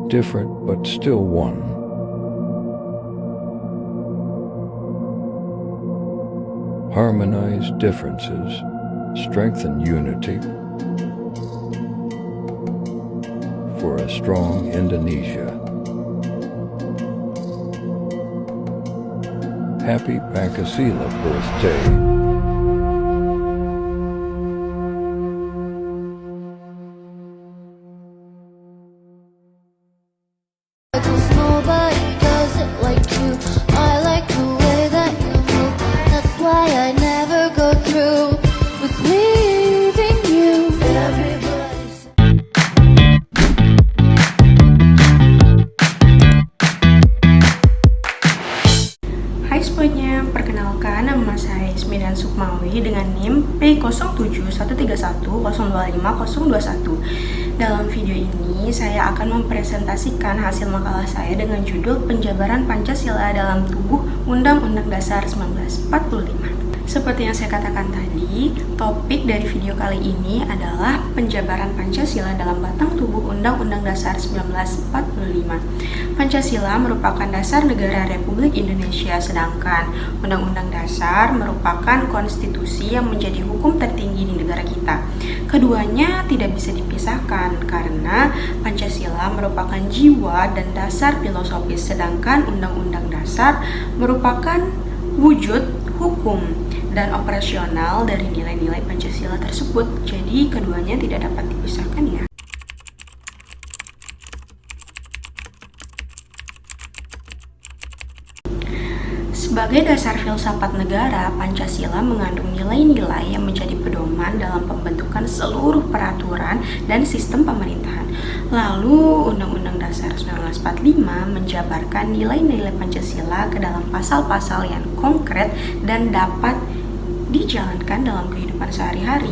different but still one. Harmonize differences, strengthen unity for a strong Indonesia. Happy Pancasila birthday. Cause nobody does it like you. I like the way that you move. That's why I never go through with leaving you. Everybody's Hai semuanya, perkenalkan nama saya Ismidan Sukmawi dengan NIM P0713102521. Dalam video ini, saya akan mempresentasikan hasil makalah saya dengan judul Penjabaran Pancasila dalam Tubuh Undang-Undang Dasar 1945. Seperti yang saya katakan tadi, topik dari video kali ini adalah penjabaran Pancasila dalam batang tubuh Undang-Undang Dasar 1945. Pancasila merupakan dasar negara Republik Indonesia, sedangkan Undang-Undang Dasar merupakan konstitusi yang menjadi hukum tertinggi di negara kita. Keduanya tidak bisa dipisahkan karena Pancasila merupakan jiwa dan dasar filosofis, sedangkan Undang-Undang Dasar merupakan wujud hukum dan operasional dari nilai-nilai Pancasila tersebut. Jadi keduanya tidak dapat dipisahkan ya. Sebagai dasar filsafat negara, Pancasila mengandung nilai-nilai yang menjadi pedoman dalam pembentukan seluruh peraturan dan sistem pemerintahan. Lalu, Undang-Undang Dasar 1945 menjabarkan nilai-nilai Pancasila ke dalam pasal-pasal yang konkret dan dapat dijalankan dalam kehidupan sehari-hari.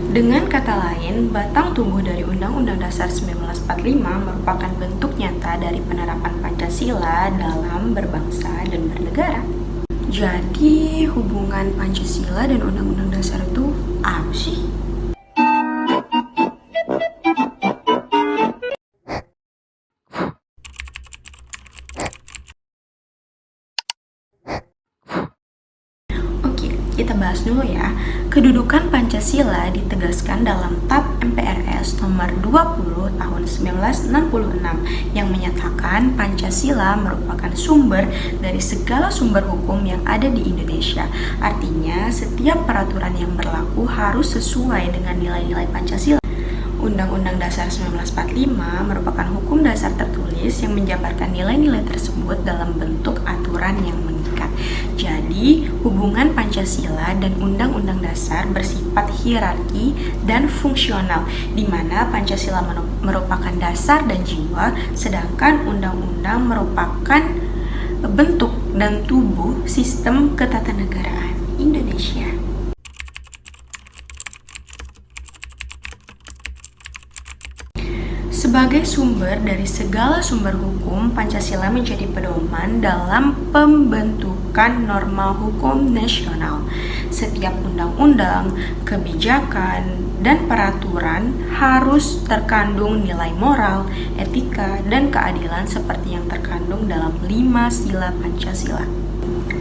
Dengan kata lain, batang tubuh dari Undang-Undang Dasar 1945 merupakan bentuk nyata dari penerapan Pancasila dalam berbangsa dan bernegara. Jadi, hubungan Pancasila dan Undang-Undang Dasar itu apa sih? Kita bahas dulu ya. Kedudukan Pancasila ditegaskan dalam TAP MPRS nomor 20 tahun 1966 yang menyatakan Pancasila merupakan sumber dari segala sumber hukum yang ada di Indonesia. Artinya, setiap peraturan yang berlaku harus sesuai dengan nilai-nilai Pancasila. Undang-Undang Dasar 1945 merupakan hukum dasar tertulis yang menjabarkan nilai-nilai tersebut dalam bentuk aturan yang mengikat. Jadi, hubungan Pancasila dan Undang-Undang Dasar bersifat hierarki dan fungsional, di mana Pancasila merupakan dasar dan jiwa, sedangkan Undang-Undang merupakan bentuk dan tubuh sistem ketatanegaraan Indonesia. Sebagai sumber dari segala sumber hukum, Pancasila menjadi pedoman dalam pembentukan norma hukum nasional. Setiap undang-undang, kebijakan, dan peraturan harus terkandung nilai moral, etika, dan keadilan seperti yang terkandung dalam 5 sila Pancasila.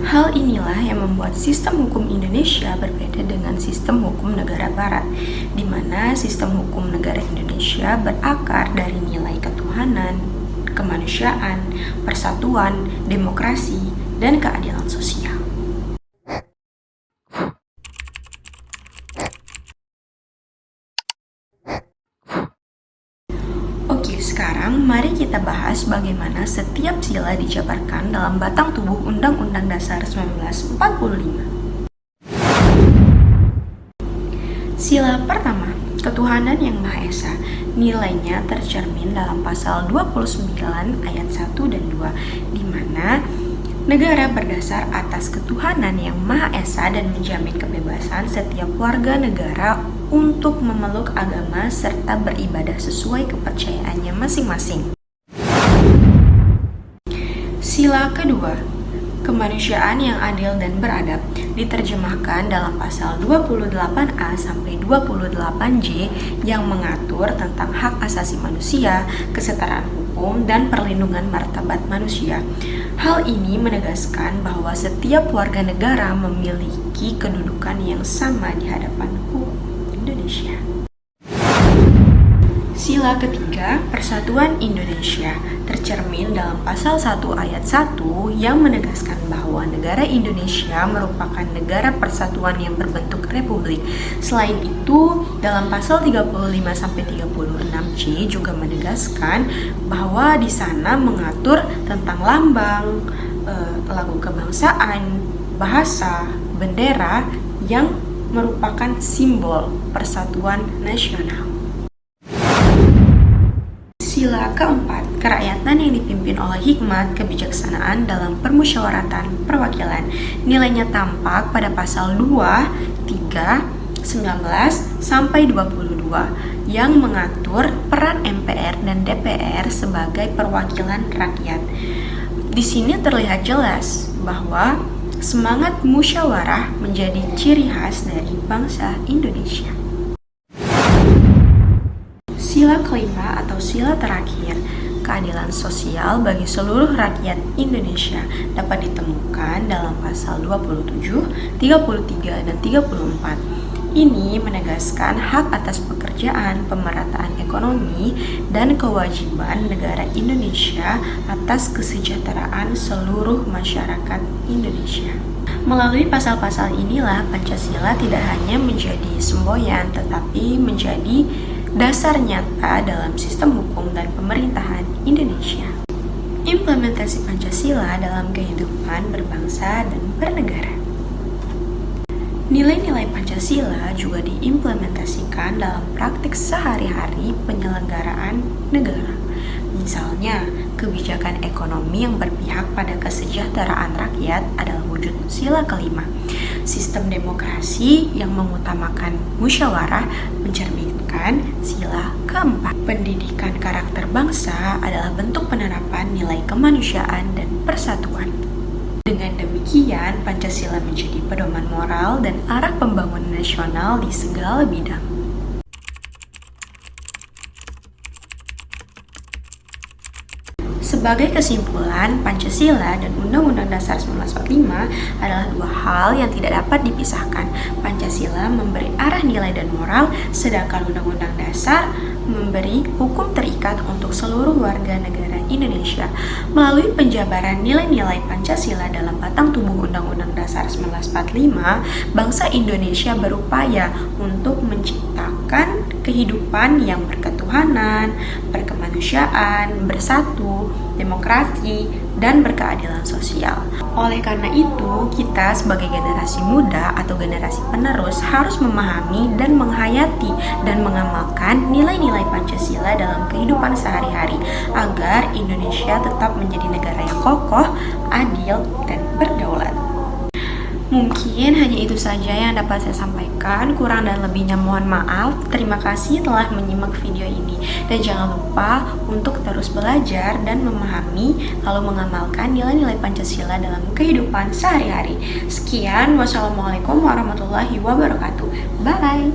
Hal inilah yang membuat sistem hukum Indonesia berbeda dengan sistem hukum negara barat, di mana sistem hukum negara Indonesia berakar dari nilai ketuhanan, kemanusiaan, persatuan, demokrasi, dan keadilan sosial. Sekarang mari kita bahas bagaimana setiap sila dijabarkan dalam batang tubuh Undang-Undang Dasar 1945. Sila pertama, ketuhanan yang Maha Esa. Nilainya tercermin dalam pasal 29 ayat 1 dan 2, di mana negara berdasar atas ketuhanan yang Maha Esa dan menjamin kebebasan setiap warga negara untuk memeluk agama serta beribadah sesuai kepercayaannya masing-masing. Sila kedua, kemanusiaan yang adil dan beradab diterjemahkan dalam pasal 28A sampai 28J yang mengatur tentang hak asasi manusia, kesetaraan hukum, dan perlindungan martabat manusia. Hal ini menegaskan bahwa setiap warga negara memiliki kedudukan yang sama di hadapan hukum Indonesia. Sila ketiga, Persatuan Indonesia, tercermin dalam pasal 1 ayat 1 yang menegaskan bahwa negara Indonesia merupakan negara persatuan yang berbentuk republik. Selain itu, dalam pasal 35-36C juga menegaskan bahwa di sana mengatur tentang lambang, lagu kebangsaan, bahasa, bendera yang merupakan simbol persatuan nasional. Sila keempat, kerakyatan yang dipimpin oleh hikmat kebijaksanaan dalam permusyawaratan perwakilan. Nilainya tampak pada pasal 2, 3, 19, sampai 22 yang mengatur peran MPR dan DPR sebagai perwakilan rakyat. Di sini terlihat jelas bahwa semangat musyawarah menjadi ciri khas dari bangsa Indonesia. Sila kelima atau sila terakhir, keadilan sosial bagi seluruh rakyat Indonesia dapat ditemukan dalam pasal 27, 33, dan 34. Ini menegaskan hak atas pekerjaan, pemerataan ekonomi, dan kewajiban negara Indonesia atas kesejahteraan seluruh masyarakat Indonesia. Melalui pasal-pasal inilah Pancasila tidak hanya menjadi semboyan tetapi menjadi dasar nyata dalam sistem hukum dan pemerintahan Indonesia. Implementasi Pancasila dalam kehidupan berbangsa dan bernegara. Nilai-nilai Pancasila juga diimplementasikan dalam praktik sehari-hari penyelenggaraan negara. Misalnya, kebijakan ekonomi yang berpihak pada kesejahteraan rakyat adalah wujud sila kelima. Sistem demokrasi yang mengutamakan musyawarah mencerminkan sila keempat. Pendidikan karakter bangsa adalah bentuk penerapan nilai kemanusiaan dan persatuan. Dengan demikian, Pancasila menjadi pedoman moral dan arah pembangunan nasional di segala bidang. Sebagai kesimpulan, Pancasila dan Undang-Undang Dasar 1945 adalah dua hal yang tidak dapat dipisahkan. Pancasila memberi arah nilai dan moral, sedangkan Undang-Undang Dasar memberi hukum terikat untuk seluruh warga negara Indonesia. Melalui penjabaran nilai-nilai Pancasila dalam batang tubuh Undang-Undang Dasar 1945, bangsa Indonesia berupaya untuk menciptakan kehidupan yang berketuhanan, berkemanusiaan, bersatu, demokrasi, dan berkeadilan sosial. Oleh karena itu, kita sebagai generasi muda atau generasi penerus harus memahami dan menghayati dan mengamalkan nilai-nilai Pancasila dalam kehidupan sehari-hari agar Indonesia tetap menjadi negara yang kokoh, adil, dan berdaulat. Mungkin hanya itu saja yang dapat saya sampaikan. Kurang dan lebihnya mohon maaf. Terima kasih telah menyimak video ini. Dan jangan lupa untuk terus belajar dan memahami lalu mengamalkan nilai-nilai Pancasila dalam kehidupan sehari-hari. Sekian, wassalamualaikum warahmatullahi wabarakatuh. Bye!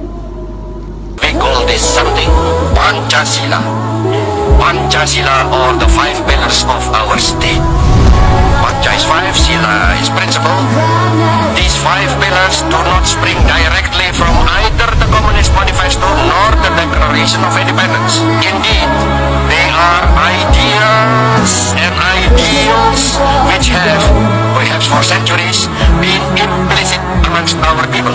We call this something Pancasila. Pancasila or the 5 pillars of our state. Pancasila is 5, Sila is principle. These 5 pillars do not spring directly from either the Communist Manifesto nor the Declaration of Independence. Indeed, they are ideas and ideals which have, perhaps for centuries, been implicit amongst our people.